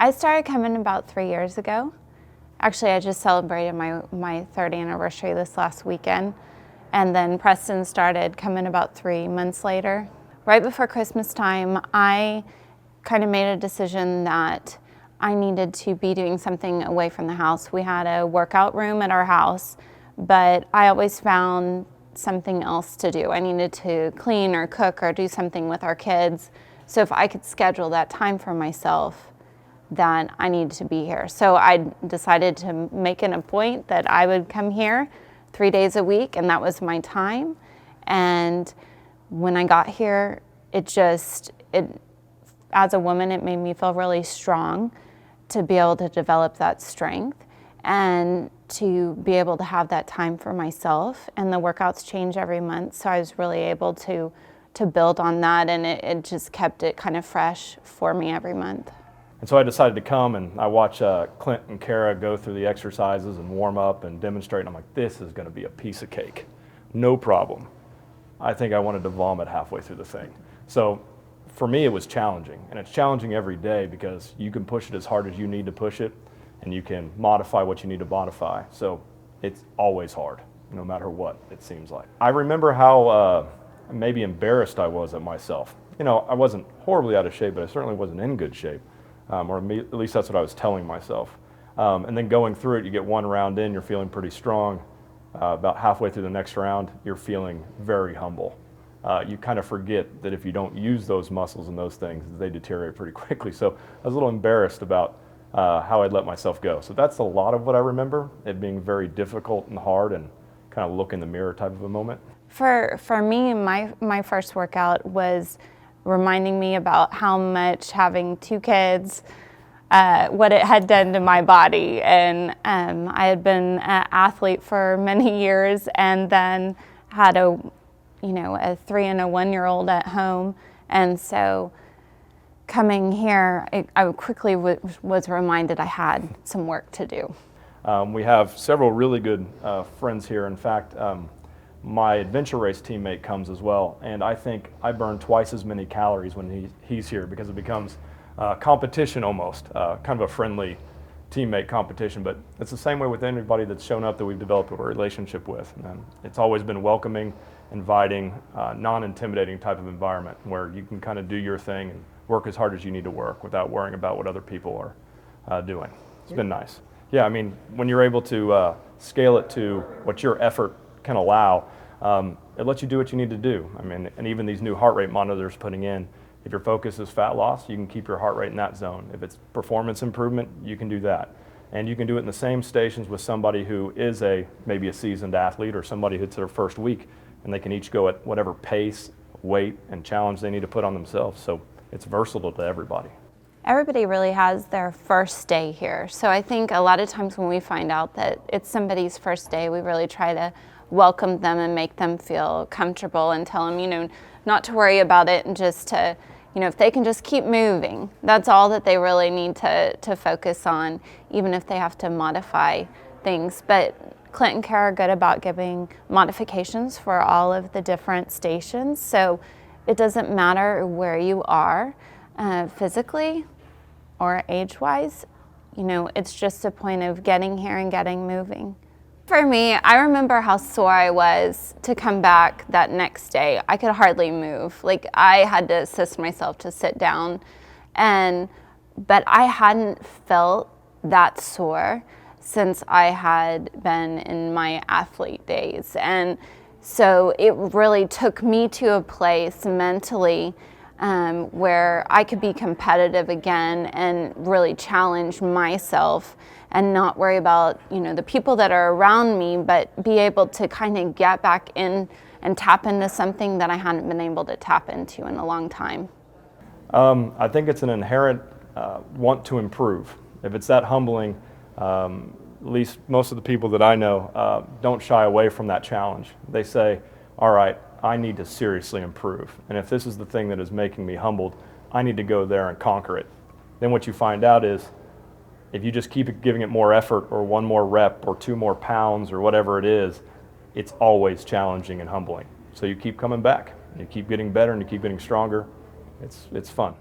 I started coming about 3 years ago. Actually, I just celebrated my third anniversary this last weekend. And then Preston started coming about 3 months later. Right before Christmas time, I kind of made a decision that I needed to be doing something away from the house. We had a workout room at our house, but I always found something else to do. I needed to clean or cook or do something with our kids. So if I could schedule that time for myself, then I needed to be here. So I decided to make it a point that I would come here 3 days a week, and that was my time. And when I got here, as a woman, it made me feel really strong to be able to develop that strength and to be able to have that time for myself. And the workouts change every month, so I was really able to build on that, and it just kept it kind of fresh for me every month. And so I decided to come, and I watched Clint and Kara go through the exercises and warm up and demonstrate, and I'm like, this is going to be a piece of cake. No problem. I think I wanted to vomit halfway through the thing. So for me, it was challenging, and it's challenging every day because you can push it as hard as you need to push it, and you can modify what you need to modify. So it's always hard, no matter what it seems like. I remember how maybe embarrassed I was at myself. You know, I wasn't horribly out of shape, but I certainly wasn't in good shape. Or at least that's what I was telling myself. And then going through it, you get one round in, you're feeling pretty strong. About halfway through the next round, you're feeling very humble. You kind of forget that if you don't use those muscles and those things, they deteriorate pretty quickly. So I was a little embarrassed about how I'd let myself go. So that's a lot of what I remember, it being very difficult and hard and kind of look in the mirror type of a moment. For me, my first workout was reminding me about how much having 2 kids, what it had done to my body. And I had been an athlete for many years, and then had a 3 and a 1-year-old at home. And so coming here, I quickly was reminded I had some work to do. We have several really good friends here. In fact, my adventure race teammate comes as well, and I think I burn twice as many calories when he's here because it becomes competition almost, kind of a friendly teammate competition. But it's the same way with anybody that's shown up that we've developed a relationship with. And it's always been welcoming, inviting, non-intimidating type of environment where you can kind of do your thing and work as hard as you need to work without worrying about what other people are doing. It's been nice. Yeah, I mean, when you're able to scale it to what your effort can allow, it lets you do what you need to do. I mean, and even these new heart rate monitors putting in, if your focus is fat loss, you can keep your heart rate in that zone. If it's performance improvement, you can do that. And you can do it in the same stations with somebody who is maybe a seasoned athlete or somebody who's their first week, and they can each go at whatever pace, weight, and challenge they need to put on themselves. So it's versatile to everybody. Everybody really has their first day here. So I think a lot of times when we find out that it's somebody's first day, we really try to welcome them and make them feel comfortable and tell them, not to worry about it, and just to, if they can just keep moving, that's all that they really need to focus on, even if they have to modify things. But Clint and Kara are good about giving modifications for all of the different stations. So it doesn't matter where you are physically or age-wise, it's just a point of getting here and getting moving. For me, I remember how sore I was to come back that next day. I could hardly move. Like, I had to assist myself to sit down, but I hadn't felt that sore since I had been in my athlete days. And so it really took me to a place mentally where I could be competitive again and really challenge myself and not worry about, the people that are around me, but be able to kind of get back in and tap into something that I hadn't been able to tap into in a long time. I think it's an inherent want to improve. If it's that humbling, at least most of the people that I know don't shy away from that challenge. They say, all right, I need to seriously improve. And if this is the thing that is making me humbled, I need to go there and conquer it. Then what you find out is, if you just keep giving it more effort or 1 more rep or 2 more pounds or whatever it is, it's always challenging and humbling. So you keep coming back, you keep getting better and you keep getting stronger. It's fun.